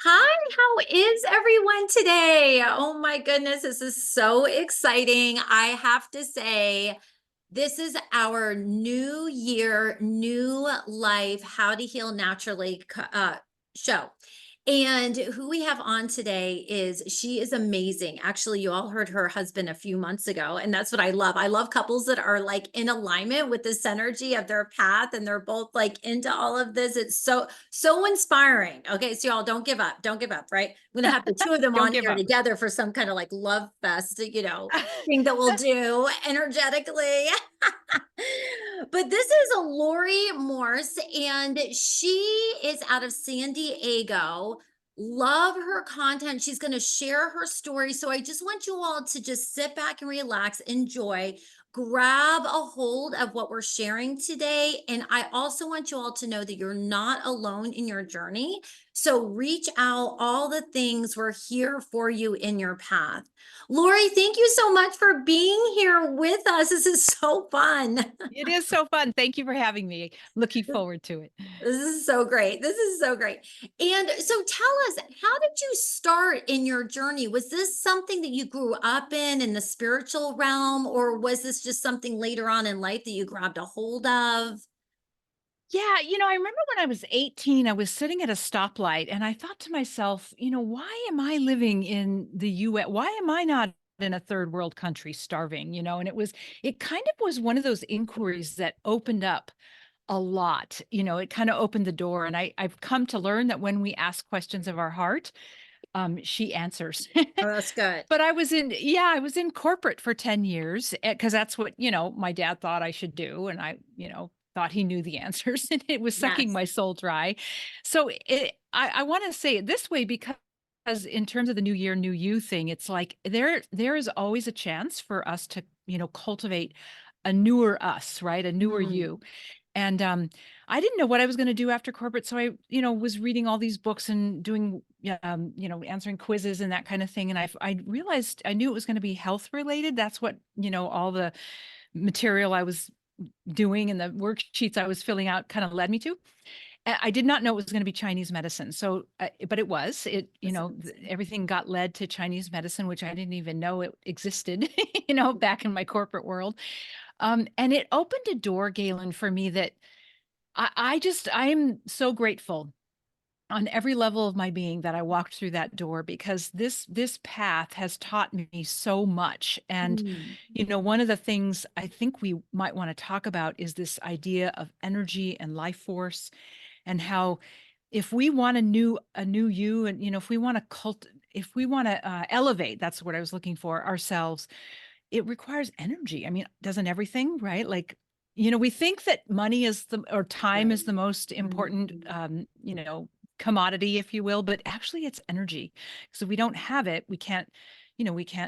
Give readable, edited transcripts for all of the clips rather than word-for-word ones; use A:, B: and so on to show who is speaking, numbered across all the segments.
A: Hi, how is everyone today? Oh my goodness, this is so exciting. I have to say, this is our new year, new life, how to heal naturally show. And who we have on today is she is amazing. Actually, you all heard her husband a few months ago, and that's what I love. I love couples that are like in alignment with this energy of their path and they're both like into all of this. It's so inspiring. Okay, so y'all don't give up. Don't give up, right? I'm gonna have the two of them
B: Don't
A: on
B: give
A: here
B: up.
A: together for some kind of like love fest, thing that we'll do energetically. But this is a Laurie Morse, and she is out of San Diego. Love her content. She's going to share her story. So I just want you all to just sit back and relax, enjoy, grab a hold of what we're sharing today. And I also want you all to know that you're not alone in your journey. So reach out, all the things we're here for you in your path. Laurie, thank you so much for being here with us. This is so fun.
B: It is so fun. Thank you for having me. Looking forward to it.
A: This is so great. This is so great. And so tell us, how did you start in your journey? Was this something that you grew up in the spiritual realm, or was this just something later on in life that you grabbed a hold of?
B: Yeah, I remember when I was 18, I was sitting at a stoplight and I thought to myself, why am I living in the US? Why am I not in a third world country starving? And it kind of was one of those inquiries that opened up a lot. It kind of opened the door. And I've come to learn that when we ask questions of our heart, she answers.
A: Oh, that's good.
B: But I was in corporate for 10 years because that's what, my dad thought I should do. And I thought he knew the answers and it was sucking
A: Yes.
B: my soul dry. So I want to say it this way because in terms of the new year, new you thing, it's like there is always a chance for us to, cultivate a newer us, right? A newer
A: Mm,
B: you. And I didn't know what I was going to do after corporate. So I, was reading all these books and doing, yeah, answering quizzes and that kind of thing. And I realized I knew it was going to be health related. That's what, all the material I was doing and the worksheets I was filling out kind of led me to. I did not know it was going to be Chinese medicine. So, but it was,
A: that's amazing.
B: everything got led to Chinese medicine, which I didn't even know it existed, back in my corporate world. And it opened a door, Galen, for me that I'm so grateful on every level of my being that I walked through that door because this path has taught me so much. And
A: Mm,
B: one of the things I think we might want to talk about is this idea of energy and life force and how if we want a new you and if we want to if we want to elevate, that's what I was looking for, ourselves, it requires energy. I mean, doesn't everything, right? Like, we think that money is or time
A: right.
B: is the most important,
A: Mhm.
B: commodity, if you will, but actually it's energy. So if we don't have it, we can't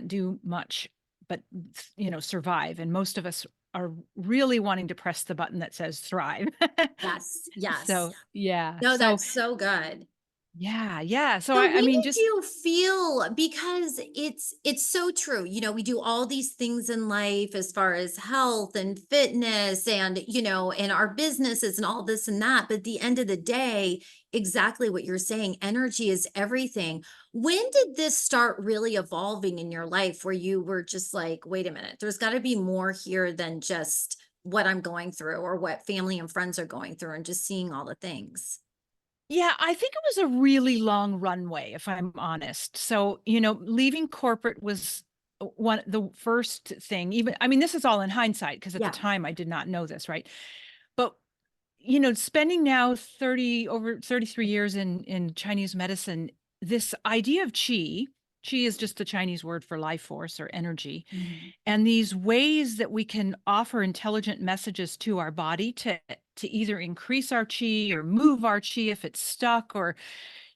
B: do much but, survive. And most of us are really wanting to press the button that says thrive.
A: Yes. Yes.
B: So, yeah.
A: No,
B: So,
A: that's so good.
B: yeah. Yeah. So
A: So
B: I
A: when
B: mean,
A: did
B: just
A: you feel, because it's so true, we do all these things in life as far as health and fitness and and our businesses and all this and that, but at the end of the day, exactly what you're saying, energy is everything. When did this start really evolving in your life where you were just like, wait a minute, there's got to be more here than just what I'm going through or what family and friends are going through and just seeing all the things.
B: Yeah, I think it was a really long runway, if I'm honest. So, leaving corporate was one the first thing. Even I mean, this is all in hindsight because at the
A: Yeah.
B: time I did not know this, right? But spending now 33 years in Chinese medicine, this idea of qi is just the Chinese word for life force or energy.
A: Mhm.
B: And these ways that we can offer intelligent messages to our body to either increase our chi or move our chi if it's stuck or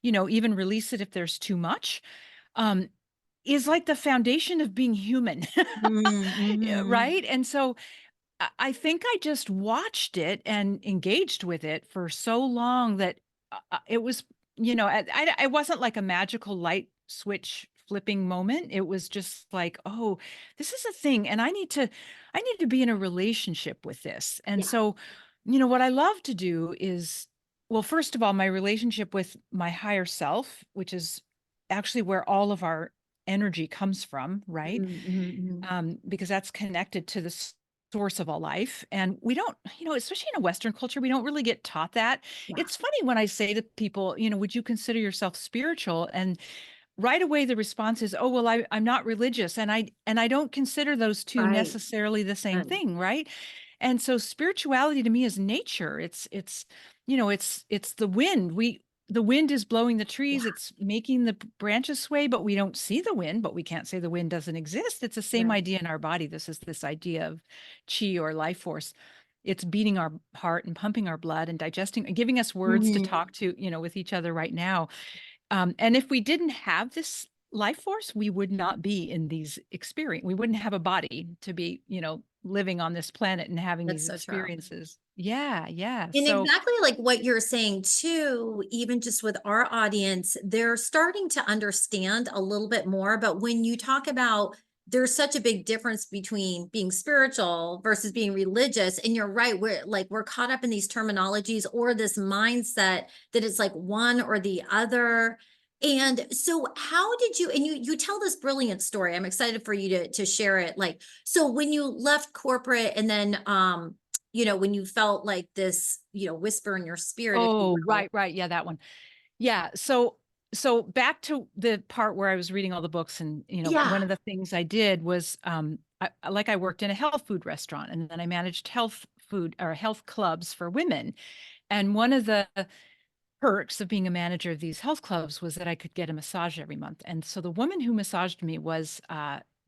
B: even release it if there's too much, um, is like the foundation of being human.
A: Mm,
B: Yeah,
A: mhm.
B: right? And so I think I just watched it and engaged with it for so long that it was, it wasn't like a magical light switch flipping moment. It was just like, oh, this is a thing, and I need to be in a relationship with this. And
A: Yeah.
B: so, what I love to do is. Well, first of all, my relationship with my higher self, which is actually where all of our energy comes from, right?
A: Mm, mhm, mhm.
B: Because that's connected to the source of all life. And we don't, especially in a Western culture, we don't really get taught that.
A: Yeah,
B: It's funny when I say to people, would you consider yourself spiritual? And right away the response is, oh, well, I'm not religious. And I don't consider those two
A: right.
B: necessarily the same
A: Good.
B: thing, right? And so spirituality to me is nature. It's the wind. The wind is blowing the
A: Yeah,
B: trees, it's making the branches sway, but we don't see the wind, but we can't say the wind doesn't exist. It's the same
A: right.
B: idea in our body. This is this idea of chi or life force. It's beating our heart and pumping our blood and digesting and giving us words to
A: Mhm.
B: talk to, with each other right now. And if we didn't have this life force, we would not be in these experience. We wouldn't have a body to be, living on this planet and having
A: That's
B: these
A: so true.
B: experiences. Yeah, yeah.
A: And
B: So,
A: exactly like what you're saying too, even just with our audience, they're starting to understand a little bit more. But when you talk about there's such a big difference between being spiritual versus being religious, and you're right, we're caught up in these terminologies or this mindset that it's like one or the other. And so how did you, and you tell this brilliant story. I'm excited for you to share it. Like, so when you left corporate and then when you felt like this, whisper in your spirit, if you
B: oh,
A: will.
B: right, right. Yeah, that one. Yeah. So back to the part where I was reading all the books and, one
A: Yeah.
B: of the things I did was I worked in a health food restaurant and then I managed health food or health clubs for women. And one of the perks of being a manager of these health clubs was that I could get a massage every month. And so the woman who massaged me was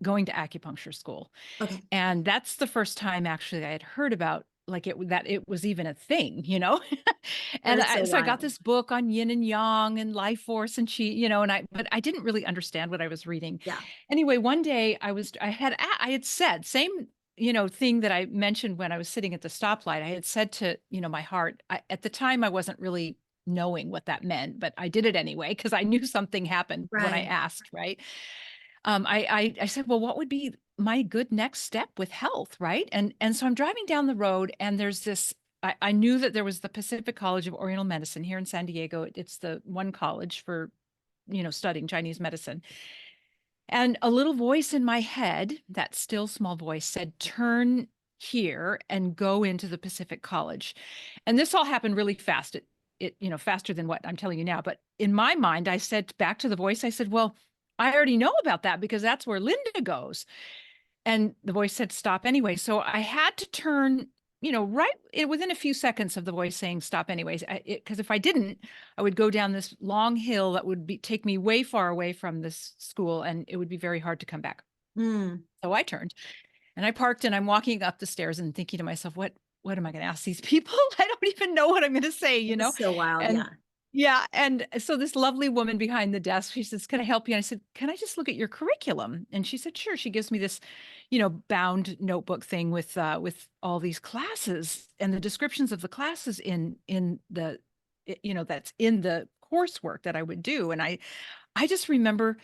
B: going to acupuncture school.
A: Okay.
B: And that's the first time actually I had heard about like that it was even a thing,
A: That
B: And
A: is so
B: so I got
A: wild.
B: this book on yin and yang and life force and chi, but I didn't really understand what I was reading.
A: Yeah.
B: Anyway, one day I had said same, thing that I mentioned when I was sitting at the stoplight. I had said to, my heart, at the time I wasn't really knowing what that meant, but I did it anyway because I knew something happened when I
A: Right.
B: asked, right? I said, well, what would be my good next step with health, right? And so I'm driving down the road, and there's this. I knew that there was the Pacific College of Oriental Medicine here in San Diego. It's the one college for studying Chinese medicine. And a little voice in my head, that still small voice, said, "Turn here and go into the Pacific College." And this all happened really fast. Faster than what I'm telling you now. But in my mind, I said back to the voice, I said, "Well, I already know about that because that's where Linda goes." And the voice said, "Stop anyway." So I had to turn, right within a few seconds of the voice saying stop anyways. Because if I didn't, I would go down this long hill that would take me way far away from this school and it would be very hard to come back.
A: Mm.
B: So I turned and I parked and I'm walking up the stairs and thinking to myself, what am I going to ask these people? I don't even know what I'm going to say,
A: That's so wild.
B: And
A: Yeah.
B: yeah, and so this lovely woman behind the desk, she says, "Can I help you?" And I said, "Can I just look at your curriculum?" And she said, "Sure." She gives me this, bound notebook thing with all these classes and the descriptions of the classes in the that's in the coursework that I would do. And I just remember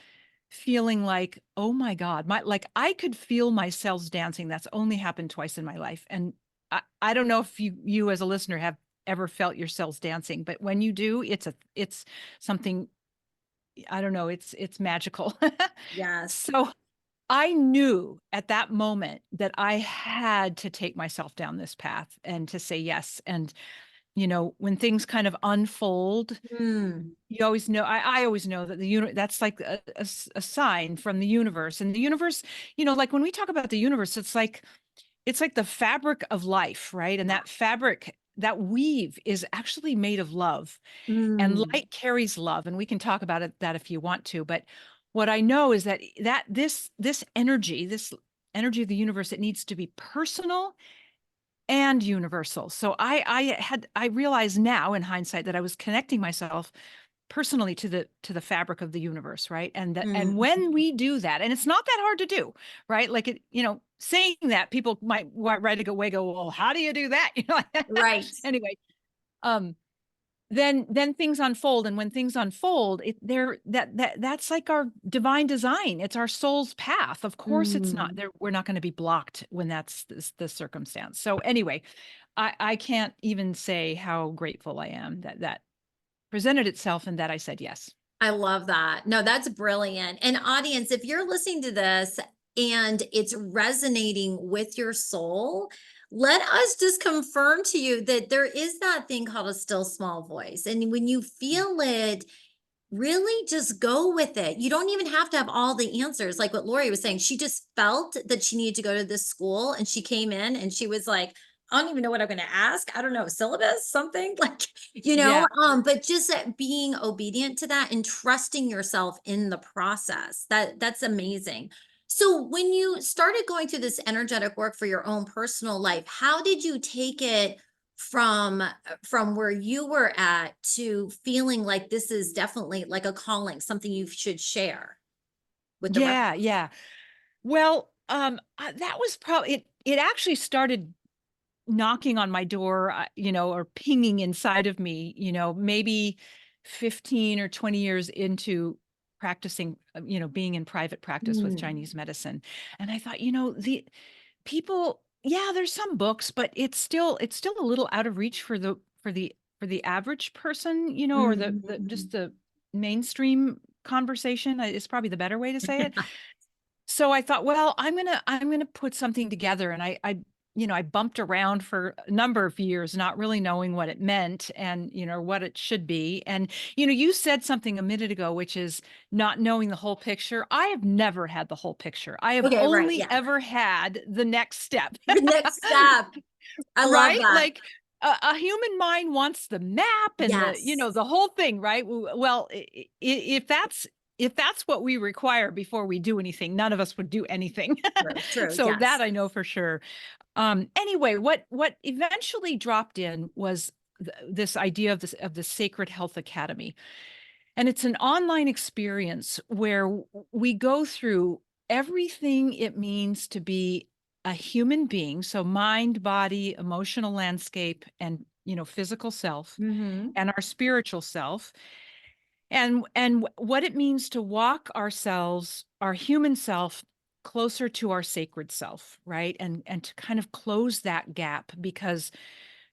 B: feeling like, oh my God, like I could feel my cells dancing. That's only happened twice in my life. And I don't know if you as a listener have ever felt your cells dancing, but when you do, it's something, I don't know, it's magical.
A: Yes.
B: So I knew at that moment that I had to take myself down this path and to say yes. And when things kind of unfold,
A: Mm.
B: you always know, I always know that that's like a sign from the universe. And the universe, like when we talk about the universe, it's like the fabric of life, right? And
A: Yeah.
B: that fabric, that weave is actually made of love, and
A: Mm.
B: light carries love. And we can talk about that if you want to. But what I know is that this energy of the universe, it needs to be personal and universal. So I realize now in hindsight that I was connecting myself personally to the fabric of the universe, right? And
A: Mm.
B: when we do that, and it's not that hard to do, right? Like saying that, people might right away go, well, how do you do that?
A: Right.
B: Anyway, um then things unfold, and when things unfold, that's like our divine design. It's our soul's path. Of course it's not
A: Mm.
B: there, we're not going to be blocked when that's the circumstance. So anyway, I can't even say how grateful I am that that presented itself and that I said yes.
A: I love that. No, that's brilliant. And audience, if you're listening to this and it's resonating with your soul, let us just confirm to you that there is that thing called a still small voice. And when you feel it, really just go with it. You don't even have to have all the answers. Like what Lori was saying, she just felt that she needed to go to this school and she came in and she was like, I don't even know what I'm going to ask. I don't know, syllabus, something like,
B: Yeah.
A: but just being obedient to that and trusting yourself in the process. That's amazing. So when you started going through this energetic work for your own personal life, how did you take it from where you were at to feeling like this is definitely like a calling, something you should share with the rest?
B: Yeah, yeah. Well, that was probably it actually started knocking on my door, or pinging inside of me, maybe 15 or 20 years into practicing, being in private practice with
A: Mm,
B: Chinese medicine. And I thought, the people, yeah, there's some books, but it's still a little out of reach for the average person, or the
A: mhm.
B: just the mainstream conversation is probably the better way to say it. So I thought, well, I'm gonna put something together, and I bumped around for a number of years, not really knowing what it meant and what it should be. And you said something a minute ago, which is not knowing the whole picture. I have never had the whole picture. I have
A: Okay, right,
B: only
A: yeah.
B: ever had the next step.
A: The next step. I love
B: Right?
A: that.
B: Like a human mind wants the map and the,
A: Yes.
B: the whole thing, right? Well, if that's what we require before we do anything, none of us would do anything.
A: True, true,
B: So that
A: yes.
B: I know for sure. Anyway, what eventually dropped in was this idea of the Sacred Health Academy. And it's an online experience where we go through everything it means to be a human being. So mind, body, emotional landscape, and physical self
A: Mhm.
B: and our spiritual self. And what it means to walk ourselves, our human self, closer to our sacred self, right? And to kind of close that gap because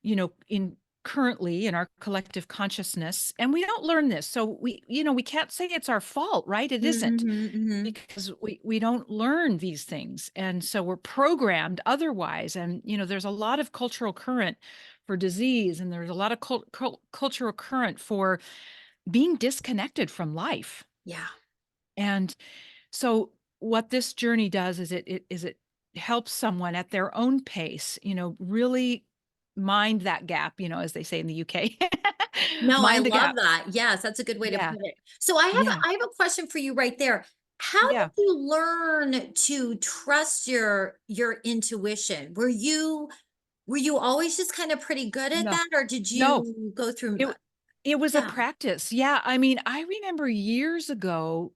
B: in currently in our collective consciousness, and we don't learn this, so we can't say it's our fault, right? It isn't,
A: Mhm, mhm.
B: because we don't learn these things, and so we're programmed otherwise. And there's a lot of cultural current for disease, and there's a lot of cultural current for being disconnected from life.
A: Yeah.
B: And so what this journey does is it helps someone at their own pace, really mind that gap, as they say in the UK.
A: No, I
B: Mind the
A: love
B: gap.
A: that. Yes, that's a good way to
B: Yeah.
A: put it. So I have
B: Yeah.
A: I have a question for you right there. How did
B: Yeah.
A: you learn to trust your intuition? Were you always just kind of pretty good at
B: No.
A: that, or did
B: No.
A: you go through
B: It it was a
A: yeah.
B: practice. Yeah. I mean, I remember years ago,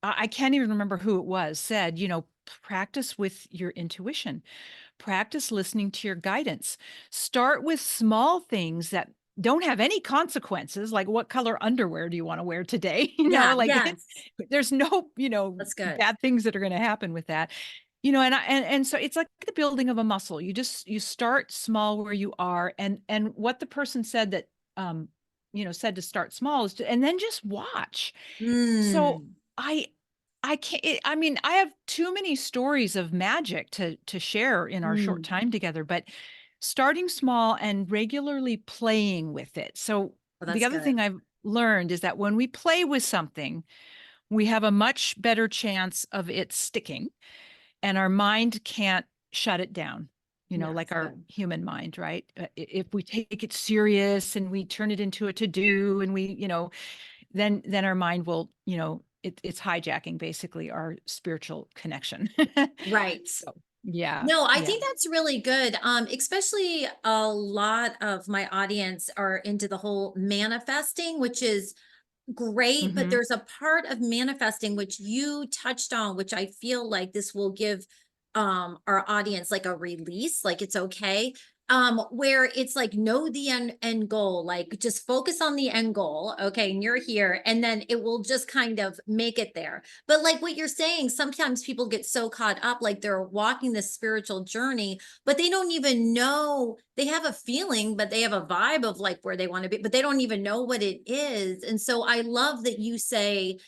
B: I can't even remember who it was, said, practice with your intuition. Practice listening to your guidance. Start with small things that don't have any consequences, like what color underwear do you want to wear today?
A: Yeah,
B: Like
A: yes.
B: there's no,
A: That's good.
B: bad things that are going to happen with that. And so it's like the building of a muscle. You start small where you are, and what the person said that said to start small is and then just watch. So
A: Mm,
B: I I can't I mean, I have too many stories of magic to share in our short
A: mm.
B: time together, but starting small and regularly playing with it. So
A: Well,
B: the
A: that's
B: other
A: good.
B: thing I've learned is that when we play with something, we have a much better chance of it sticking, and our mind can't shut it down. Like
A: Yes,
B: our
A: good.
B: human mind, right? If we take it serious and we turn it into a to do, and then our mind will, it's hijacking basically our spiritual connection.
A: Right.
B: So yeah,
A: No, I
B: yeah.
A: think that's really good. Especially a lot of my audience are into the whole manifesting, which is great, but
B: Hmm.
A: there's a part of manifesting which you touched on, which I feel like this will give our audience like a release, like it's okay. where it's like know the end goal, like just focus on the end goal, okay, and you're here, and then it will just kind of make it there. But like what you're saying, sometimes people get so caught up, like they're walking this spiritual journey, but they don't even know. They have a feeling, but they have a vibe of like where they want to be, but they don't even know what it is. And so I love that you say,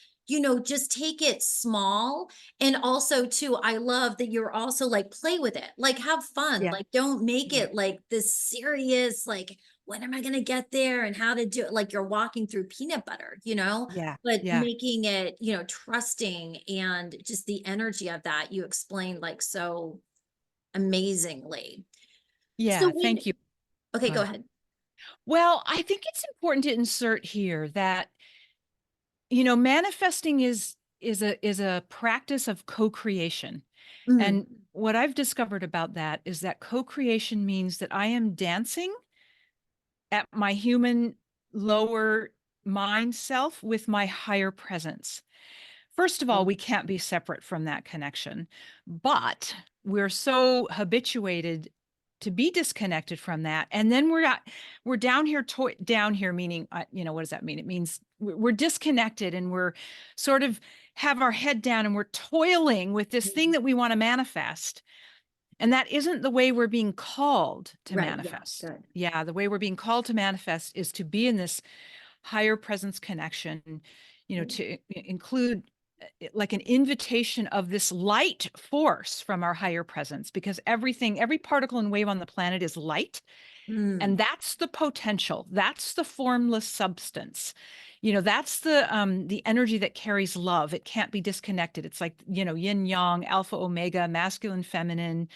A: just take it small. And also too, I love that you're also like, play with it, like have fun,
B: Yeah.
A: like don't make
B: Yeah.
A: it like this serious, like when am I going to get there and how to do it, like you're walking through peanut butter,
B: Yeah.
A: but
B: Yeah.
A: making it, trusting, and just the energy of that you explained like so amazingly. So
B: Yeah.
A: when
B: Thank you.
A: okay,
B: Go
A: go
B: ahead.
A: ahead.
B: Well, I think it's important to insert here that, manifesting is a practice of co-creation.
A: Mm,
B: And what I've discovered about that is that co-creation means that I am dancing at my human lower mind self with my higher presence. First of all, we can't be separate from that connection, but we're so habituated to be disconnected from that. And then we're down here, down here, meaning, what does that mean? It means we're disconnected and we're sort of have our head down and we're toiling with this thing
A: mm,
B: that we want to manifest. And that isn't the way we're being called to
A: right, yeah,
B: manifest.
A: good.
B: Yeah, the way we're being called to manifest is to be in this higher presence connection,
A: Mm,
B: to include like an invitation of this light force from our higher presence, because everything, every particle and wave on the planet is light. And
A: mm,
B: that's the potential. That's the formless substance. That's the energy that carries love. It can't be disconnected. It's like, yin yang, alpha omega, masculine feminine,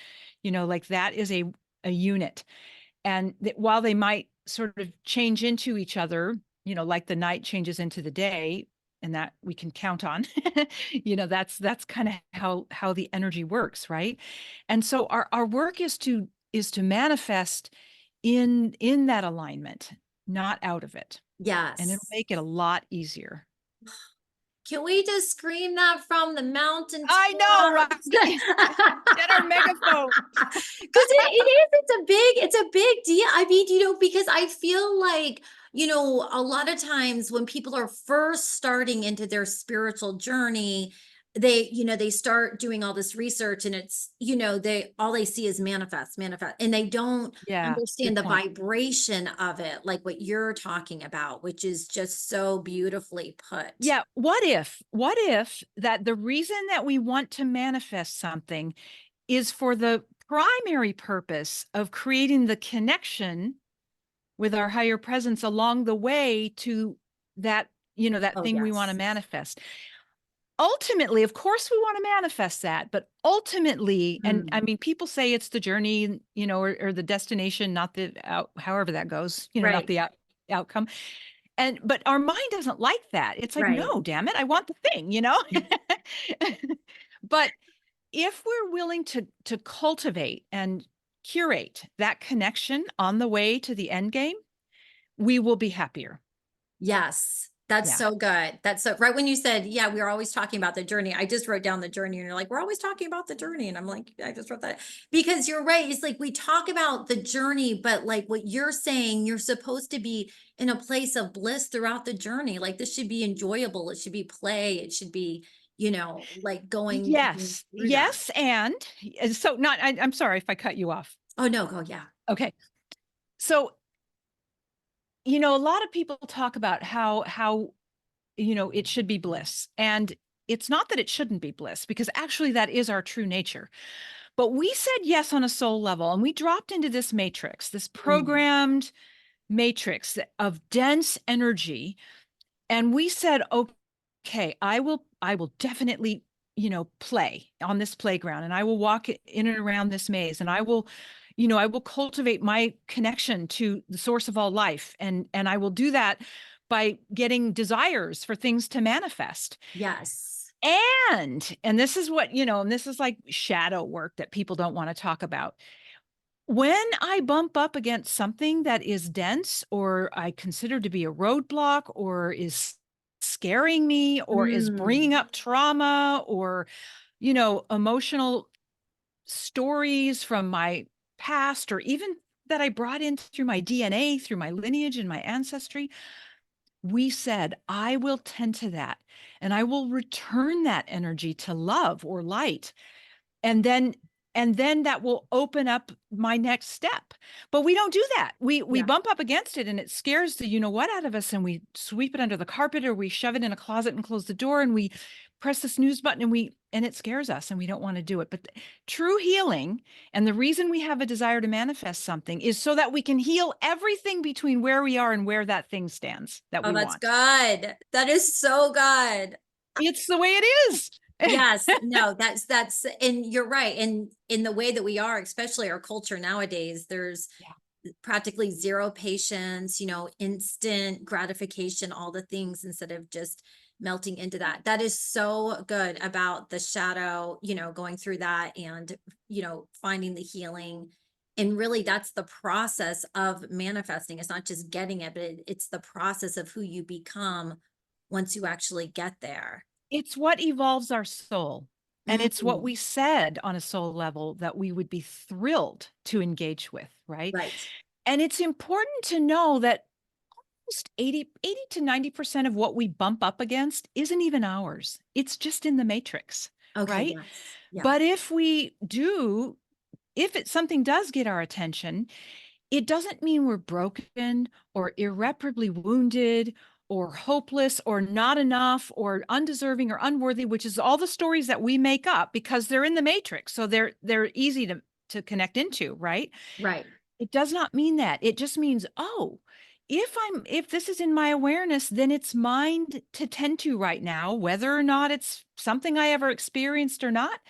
B: like that is a unit. And while they might sort of change into each other, like the night changes into the day, and that we can count on, that's kind of how the energy works, right? And so our work is to manifest in that alignment, not out of it. And it'll
A: yes.
B: make it a lot easier.
A: Can we just scream that from the mountaintops?
B: I know, right? Get our megaphone.
A: Because it's a big deal. I mean, because I feel like, a lot of times when people are first starting into their spiritual journey, they start doing all this research, and it's, they all they see is manifest, manifest, and they don't
B: Yeah,
A: understand
B: good
A: the
B: point.
A: vibration of it, like what you're talking about, which is just so beautifully put.
B: Yeah, what if that the reason that we want to manifest something is for the primary purpose of creating the connection with our higher presence along the way to that
A: Oh,
B: thing we want to
A: yes.
B: manifest. Ultimately, of course, we want to manifest that, but ultimately, and I
A: Mm,
B: mean, people say it's the journey, or the destination, not the however that goes, not
A: right,
B: the outcome. But our mind doesn't like that. It's like,
A: right.
B: no, damn it, I want the thing. But if we're willing to cultivate and curate that connection on the way to the end game, we will be happier.
A: Yes, that's
B: Yeah.
A: so good. That's so right when you said, "Yeah, we are always talking about the journey." I just wrote down the journey, and you're like, "We're always talking about the journey." And I'm like, "Yeah, I just wrote that." Because you're right. It's like we talk about the journey, but like what you're saying, you're supposed to be in a place of bliss throughout the journey. Like this should be enjoyable. It should be play. It should be, like going
B: Yes.
A: through that.
B: Yes. And so not, I'm sorry if I cut you off.
A: Oh no, go yeah.
B: Okay. So, a lot of people talk about how, it should be bliss. And it's not that it shouldn't be bliss, because actually that is our true nature. But we said yes on a soul level, and we dropped into this matrix, this
A: Mm,
B: programmed matrix of dense energy. And we said, okay, I will definitely, play on this playground, and I will walk in and around this maze, and I will cultivate my connection to the source of all life. And I will do that by getting desires for things to manifest.
A: yes.
B: And this is what, and this is like shadow work that people don't want to talk about. When I bump up against something that is dense or I consider to be a roadblock or is scaring me or is
A: Mm,
B: bringing up trauma or, emotional stories from my past or even that I brought in through my DNA, through my lineage and my ancestry, we said, I will tend to that and I will return that energy to love or light. And then that will open up my next step. But we don't do that. We
A: Yeah.
B: bump up against it and it scares the you know what out of us, and we sweep it under the carpet or we shove it in a closet and close the door and we press the snooze button and it scares us and we don't want to do it. But true healing, and the reason we have a desire to manifest something, is so that we can heal everything between where we are and where that thing stands that
A: Oh,
B: we
A: that's
B: want.
A: good. That is so good.
B: It's the way it is.
A: Yes, no, that's and you're right. And in the way that we are, especially our culture nowadays, there's
B: Yeah.
A: practically zero patience, instant gratification, all the things instead of just melting into that. That is so good about the shadow, going through that and, finding the healing. And really, that's the process of manifesting. It's not just getting it, but it's the process of who you become once you actually get there.
B: It's what evolves our soul. And it's what
A: Mm,
B: we said on a soul level that we would be thrilled to engage with, right?
A: right.
B: And it's important to know that almost 80 to 90% of what we bump up against isn't even ours. It's just in the matrix,
A: Okay.
B: right?
A: Yes. Yeah.
B: But if something does get our attention, it doesn't mean we're broken or irreparably wounded or hopeless or not enough or undeserving or unworthy, which is all the stories that we make up because they're in the matrix. So they're easy to connect into, right?
A: Right.
B: It does not mean that. It just means, oh, if this is in my awareness, then it's mine to tend to right now, whether or not it's something I ever experienced or not,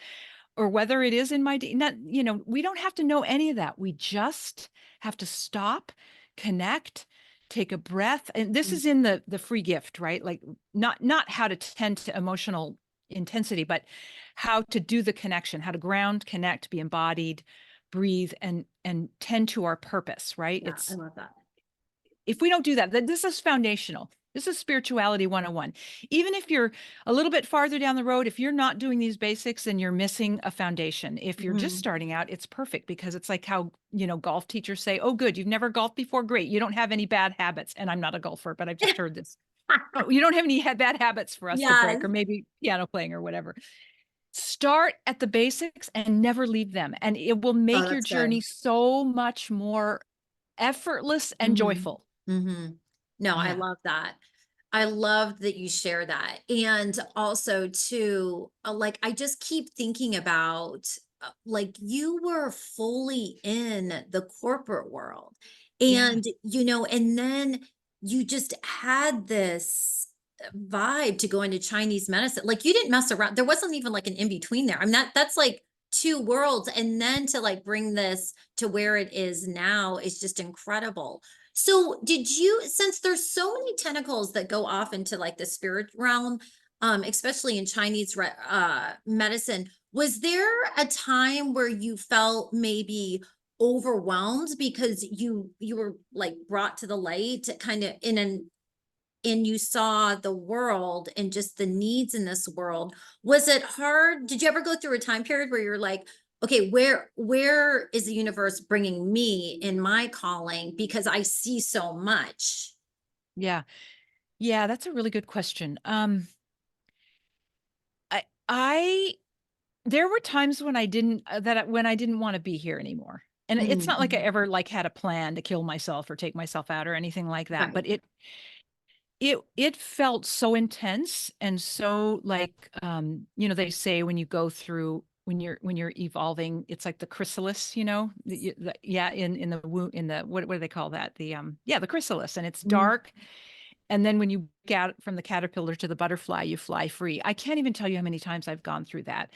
B: or whether it is in my not, we don't have to know any of that. We just have to stop, connect, take a breath. And this
A: Mm,
B: is in the free gift, right? Like not how to tend to emotional intensity, but how to do the connection, how to ground, connect, be embodied, breathe, and tend to our purpose, right?
A: yeah. I
B: It's
A: love that.
B: if we don't do that, then this is foundational. This is spirituality 101. Even if you're a little bit farther down the road, if you're not doing these basics, then you're missing a foundation. If you're just
A: Mhm.
B: starting out, it's perfect because it's like how, golf teachers say, oh, good, you've never golfed before. Great. You don't have any bad habits. And I'm not a golfer, but I've just heard this. Oh, you don't have any bad habits for us to break,
A: Yes.
B: or maybe piano playing or whatever. Start at the basics and never leave them. And it will
A: Oh,
B: make your
A: that's
B: journey
A: good.
B: so much more effortless and
A: Mhm.
B: joyful.
A: Mhm. No, I
B: Yeah.
A: love that. I love that you share that. And also too, like I just keep thinking about like you were fully in the corporate world.
B: Yeah.
A: And then you just had this vibe to go into Chinese medicine. Like you didn't mess around. There wasn't even like an in between there. I mean that's like two worlds, and then to like bring this to where it is now is just incredible. So, did you, since there's so many tentacles that go off into like the spirit realm, especially in Chinese medicine, was there a time where you felt maybe overwhelmed because you were like brought to the light kind of and you saw the world and just the needs in this world? Was it hard? Did you ever go through a time period where you're like, okay, where is the universe bringing me in my calling because I see so much?
B: Yeah. Yeah, that's a really good question. I there were times when when I didn't want to be here anymore. And it's
A: Mm,
B: not like I
A: mhm.
B: ever like had a plan to kill myself or take myself out or anything like that,
A: Right.
B: but it felt so intense and so like they say when you go through when you're evolving, it's like the chrysalis, yeah, in the womb, in the what do they call that? The chrysalis, and it's
A: Mm,
B: dark. And then when you get out from the caterpillar to the butterfly, you fly free. I can't even tell you how many times I've gone through that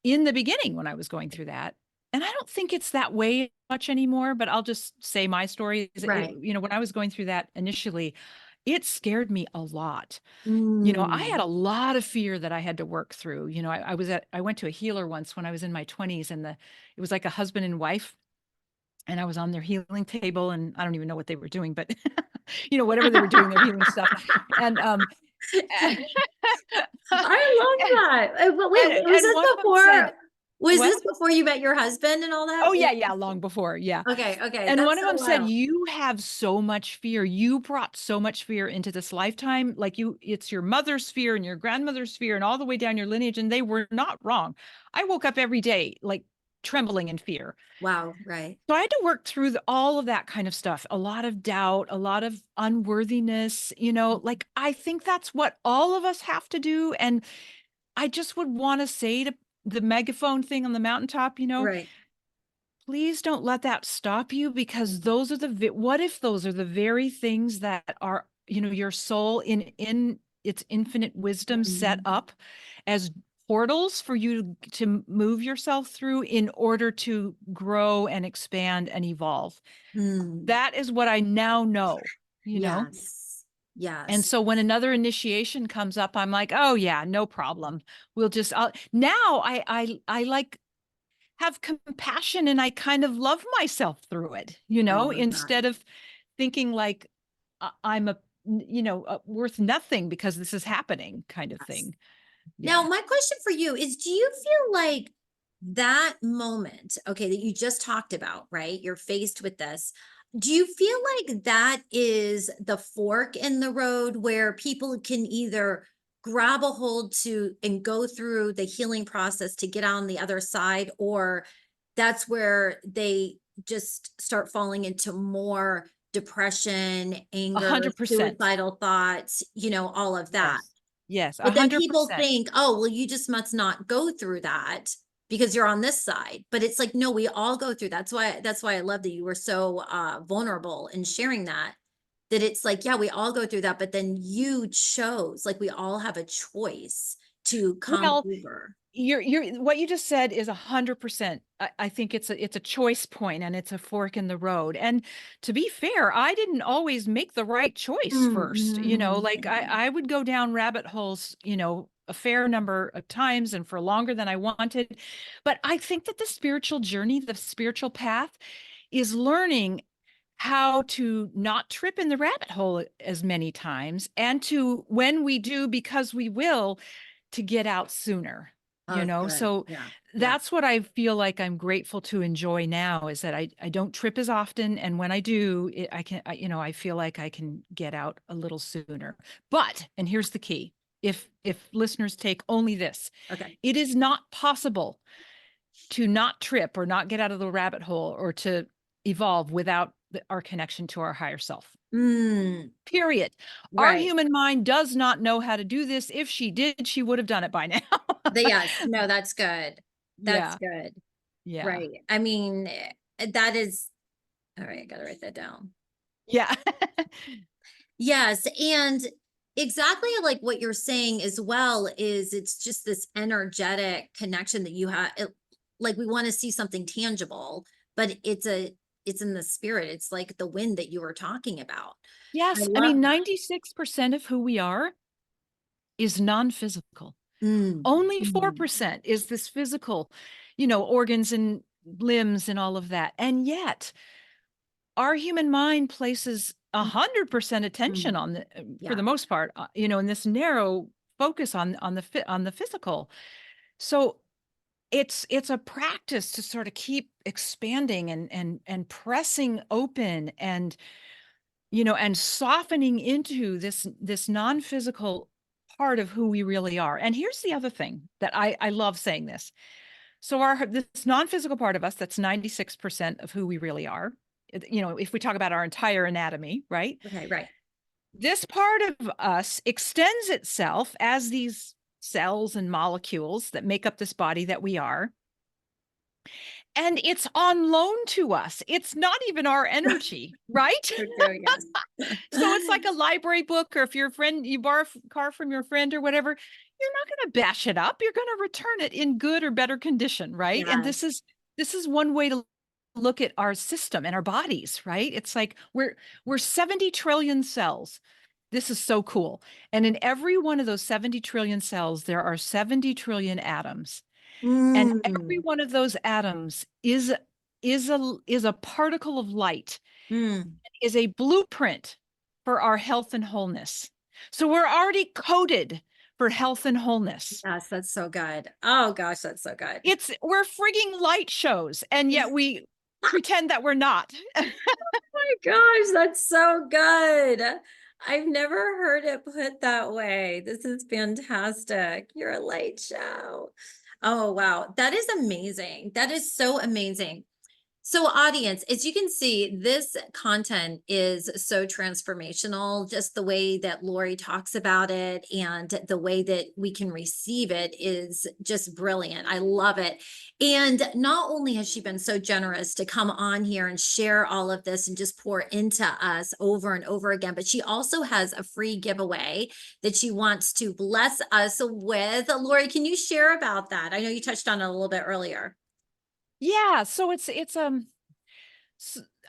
B: in the beginning when I was going through that. And I don't think it's that way much anymore, but I'll just say my story is
A: right.
B: when I was going through that initially, it scared me a lot. I had
A: Mm,
B: a lot of fear that I had to work through. I went to a healer once when I was in my 20s, and it was like a husband and wife, and I was on their healing table, and I don't even know what they were doing, but whatever they were doing, their healing stuff. And and,
A: I love that. But wait, was
B: and
A: this
B: one of them said,
A: before? Was
B: What?
A: this before you met your husband and all that?
B: Oh, yeah, yeah, long before, yeah.
A: Okay, okay,
B: And one
A: that's
B: of
A: so
B: them said,
A: wild.
B: "You have so much fear. You brought so much fear into this lifetime. Like it's your mother's fear and your grandmother's fear and all the way down your lineage." And they were not wrong. I woke up every day like trembling in fear.
A: Wow, right.
B: So I had to work through all of that kind of stuff, a lot of doubt, a lot of unworthiness. Like I think that's what all of us have to do. And I just would want to say to the megaphone thing on the mountaintop,
A: Right.
B: please don't let that stop you, because
A: Mm,
B: those are what if those are the very things that are, your soul in its infinite wisdom set
A: mhm,
B: up as portals for you to move yourself through in order to grow and expand and evolve.
A: mm.
B: That is what I now know.
A: Yes.
B: And
A: Yes.
B: so when another initiation comes up, I'm like, oh yeah, no problem. Now I like have compassion, and I kind of love myself through it,
A: I love that.
B: instead of thinking like I'm worth nothing because this is happening kind of
A: Yes.
B: thing.
A: Now,
B: Yeah.
A: my question for you is, do you feel like that moment, okay, that you just talked about, right? You're faced with this. Do you feel like that is the fork in the road where people can either grab a hold to and go through the healing process to get on the other side, or that's where they just start falling into more depression,
B: A
A: anger,
B: hundred percent.
A: suicidal thoughts, all of that?
B: Yes. Yes. A
A: But then
B: hundred
A: people
B: percent.
A: think, "Oh, well, you just must not go through that because you're on this side." But it's like, no, we all go through that. That's why I love that you were so vulnerable in sharing that. That it's like, yeah, we all go through that, but then you chose, like we all have a choice to come
B: Well,
A: over.
B: you're what you just said is 100%. I think it's a choice point, and it's a fork in the road. And to be fair, I didn't always make the right choice
A: Mm,
B: first.
A: mhm,
B: Like
A: mhm.
B: I would go down rabbit holes, a fair number of times and for longer than I wanted. But I think that the spiritual journey, the spiritual path, is learning how to not trip in the rabbit hole as many times, and to, when we do, because we will, to get out sooner.
A: Oh, good.
B: So
A: Yeah. Yeah.
B: that's what I feel like I'm grateful to enjoy now, is that I don't trip as often, and when I do, I feel like I can get out a little sooner. But, and here's the key, if listeners take only this,
A: Okay.
B: it is not possible to not trip or not get out of the rabbit hole or to evolve without our connection to our higher self.
A: Mm,
B: Period. Our
A: right.
B: human mind does not know how to do this. If she did, she would have done it by now.
A: Yes. No, that's good. That's
B: Yeah.
A: good.
B: Yeah.
A: Right. I mean, that is all right. I got to write that down.
B: Yeah.
A: Yes, and exactly like what you're saying as well is it's just this energetic connection that you have. Like we want to see something tangible, but it's in the spirit. It's like the wind that you were talking about. I
B: Yes. I
A: love
B: mean,
A: that.
B: 96% of who we are is non-physical.
A: Mm,
B: Only
A: mm,
B: 4% is this physical, organs and limbs and all of that. And yet, our human mind places
A: mm,
B: 100% attention
A: mm.
B: on for
A: Yeah.
B: the most part, in this narrow focus on the physical. So it's a practice to sort of keep expanding and pressing open, and softening into this non-physical part of who we really are. And here's the other thing that I love saying this. So this non-physical part of us, that's 96% of who we really are. If we talk about our entire anatomy, right?
A: Okay, right.
B: This part of us extends itself as these cells and molecules that make up this body that we are, and it's on loan to us. It's not even our energy, right?
A: So true, yes.
B: So it's like a library book, or if your friend, you borrow a car from your friend or whatever, you're not going to bash it up. You're going to return it in good or better condition, right? And this
A: Yes.
B: is this is one way to look at our system and our bodies, right? It's like we're 70 trillion cells. This is so cool. And in every one of those 70 trillion cells, there are 70 trillion atoms. And every
A: Mm,
B: one of those atoms is a particle of light,
A: mm.
B: is a blueprint for our health and wholeness. So we're already coded for health and wholeness.
A: Yes, that's so good. Oh gosh, that's so good.
B: We're frigging light shows, and yet we pretend that we're not.
A: My gosh, that's so good. I've never heard it put that way. This is fantastic. You're a light show. Oh, wow. That is amazing. That is so amazing. So, audience, as you can see, this content is so transformational. Just the way that Lori talks about it and the way that we can receive it is just brilliant. I love it. And not only has she been so generous to come on here and share all of this and just pour into us over and over again, but she also has a free giveaway that she wants to bless us with. Lori, can you share about that? I know you touched on it a little bit earlier.
B: Yeah, so s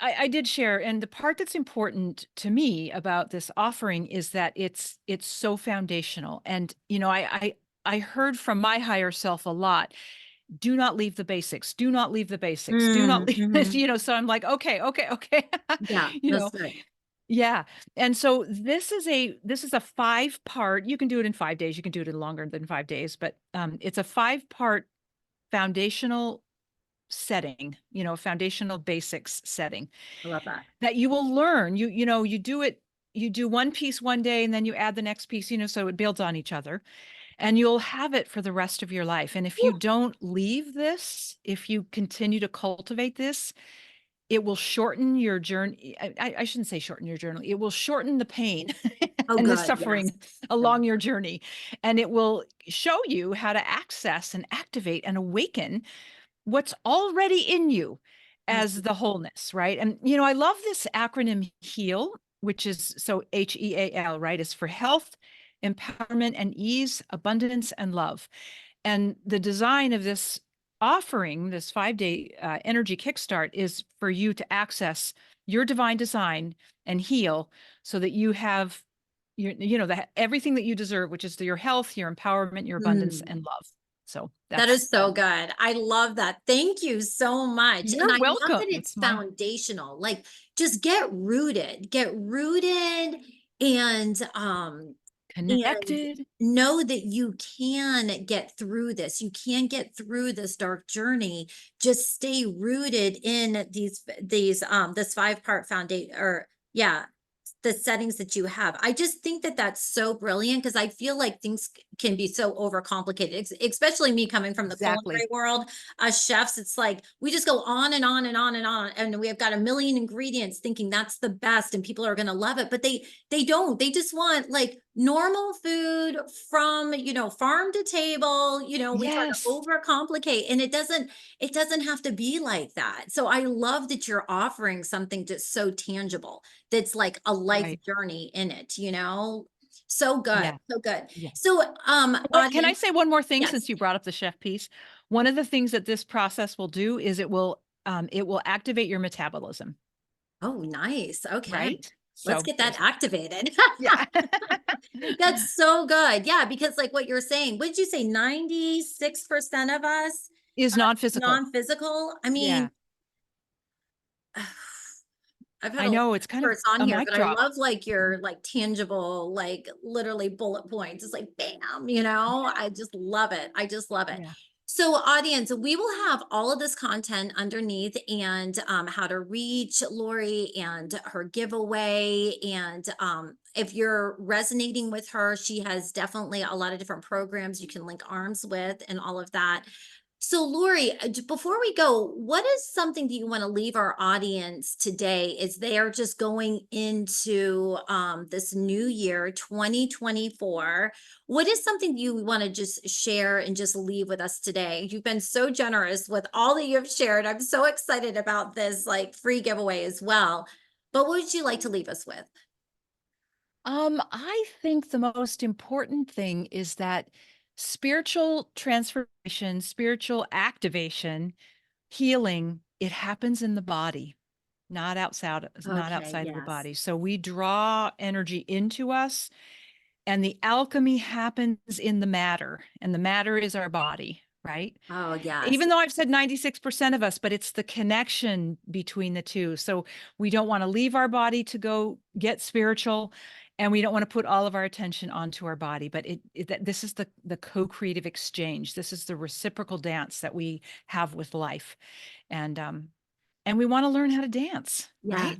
B: I did share, and the part that's important to me about this offering is that it's so foundational, and, I heard from my higher self a lot, "Do not leave the basics, do not leave the basics, do not
A: Mm,
B: leave" this,
A: mhm.
B: so I'm like, "Okay, okay, okay."
A: Yeah,
B: You
A: that's
B: know?
A: good.
B: Yeah, and so this is a five-part. You can do it in 5 days, you can do it in longer than 5 days, but, it's a five-part foundational setting, foundational basics setting
A: I love that.
B: that you will learn. You do one piece one day and then you add the next piece, so it builds on each other and you'll have it for the rest of your life. And if you
A: Woo.
B: don't leave this, if you continue to cultivate this, it will shorten your journey. I shouldn't say shorten your journey. It will shorten the pain
A: Oh,
B: and the
A: good, yes.
B: suffering
A: I love
B: along your
A: that.
B: journey. And it will show you how to access and activate and awaken what's already in you as
A: Mhm.
B: the wholeness, right? And I love this acronym HEAL, which is so HEAL, right? Is for health, empowerment and ease, abundance and love. And the design of this offering, this 5-day energy kickstart, is for you to access your divine design and heal so that you have everything that you deserve, which is your health, your empowerment, your abundance
A: Mm.
B: and love. So
A: That
B: that's
A: is so good. I love that. Thank you so much. And
B: you're
A: I love
B: welcome.
A: that
B: It's
A: it's
B: my
A: foundational. Like, just get rooted and and
B: connected.
A: know that you can get through this. You can get through this dark journey. Just stay rooted in this five-part foundation, or yeah, the settings that you have. I just think that that's so brilliant because I feel like things can be so overcomplicated, especially me coming from the culinary
B: Exactly.
A: world. As chefs, it's like we just go on and on and on and on, and we have got a million ingredients, thinking that's the best, and people are going to love it. But they don't. They just want like normal food from farm to table. We try to
B: Yes.
A: overcomplicate, and it doesn't have to be like that. So I love that you're offering something just so tangible that's like a life
B: Right.
A: journey in it. So good,
B: Yeah.
A: so good.
B: Yeah.
A: So,
B: What can I
A: audience,
B: say one more thing
A: yes.
B: since you brought up the chef piece? One of the things that this process will do is it will activate your metabolism,
A: Oh, nice. Okay.
B: right?
A: Let's
B: So
A: get that
B: there's
A: activated.
B: yeah.
A: That's so good. Yeah, because like what you're saying, what did you say? 96% of us
B: Is
A: are
B: non-physical.
A: non-physical. I mean,
B: Yeah.
A: I've had
B: I
A: a lot
B: know it's
A: of
B: kind of
A: experts on
B: a
A: here,
B: mic
A: but I
B: drop.
A: love like
B: Mhm.
A: your like tangible, like literally bullet points. It's like bam.
B: Yeah.
A: I just love it. I just love it.
B: Yeah.
A: So, audience, we will have all of this content underneath, and how to reach Lori and her giveaway. And if you're resonating with her, she has definitely a lot of different programs you can link arms with and all of that. So, Lori, before we go, what is something that you want to leave our audience today as they are just going into this new year, 2024? What is something you want to just share and just leave with us today? You've been so generous with all that you've shared. I'm so excited about this like free giveaway as well. But what would you like to leave us with?
B: I think the most important thing is that spiritual transformation, spiritual activation, healing, it happens in the body, not
A: Okay,
B: outside of the
A: yes.
B: body. So we draw energy into us and the alchemy happens in the matter, and the matter is our body, right?
A: Oh, yes.
B: Even though I've said 96% of us, but it's the connection between the two. So we don't want to leave our body to go get spiritual. and we don't want to put all of our attention onto our body, but this is the co-creative exchange. This is the reciprocal dance that we have with life. And we want to learn how to dance, right?
A: Yes.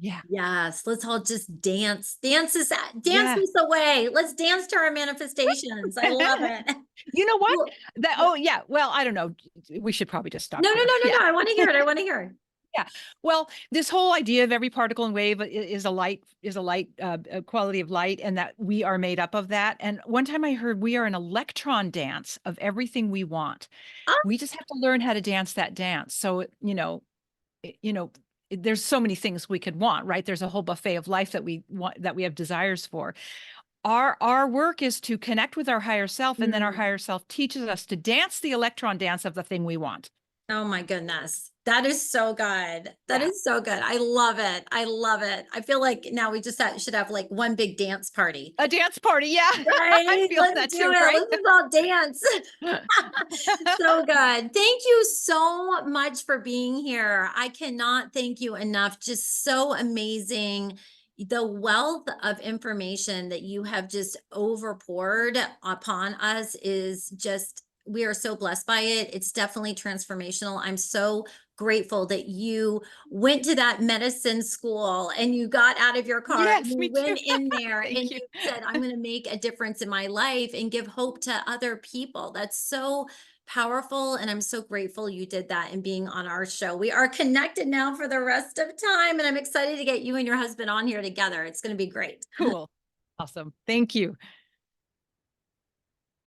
B: Yeah.
A: Yes, let's all just dance. Dance
B: Yeah.
A: this away. Let's dance to our manifestations. I love it.
B: You know what?
A: Well,
B: That
A: yeah.
B: Oh, yeah. Well, I don't know. We should probably just stop
A: No, no,
B: here.
A: no, no,
B: Yeah.
A: no. I want to hear it. I want to hear it.
B: Yeah. Well, this whole idea of every particle and wave is a light a quality of light, and that we are made up of that. And one time I heard we are an electron dance of everything we want.
A: Oh,
B: We just have to learn how to dance that dance. So, there's so many things we could want, right? There's a whole buffet of life that we want, that we have desires for. Our work is to connect with our higher self, and then our
A: mm.
B: higher self teaches us to dance the electron dance of the thing we want.
A: Oh my goodness. That is so good. That
B: Yeah.
A: is so good. I love it. I love it. I feel like now we just should have like one big dance party.
B: A dance party. Yeah. I
A: Right?
B: feel
A: Let's
B: that
A: do
B: too,
A: it.
B: right?
A: Let's just all dance. So good. Thank you so much for being here. I cannot thank you enough. Just so amazing. The wealth of information that you have just overpoured upon us is just, we are so blessed by it. It's definitely transformational. I'm so grateful that you went to that medicine school and you got out of your car and
B: Yes,
A: you
B: me too.
A: went in there
B: Thank
A: and
B: you.
A: you said, I'm going to make a difference in my life and give hope to other people. That's so powerful. And I'm so grateful you did that and being on our show. We are connected now for the rest of time. And I'm excited to get you and your husband on here together. It's going to be great.
B: Cool. Awesome. Thank you.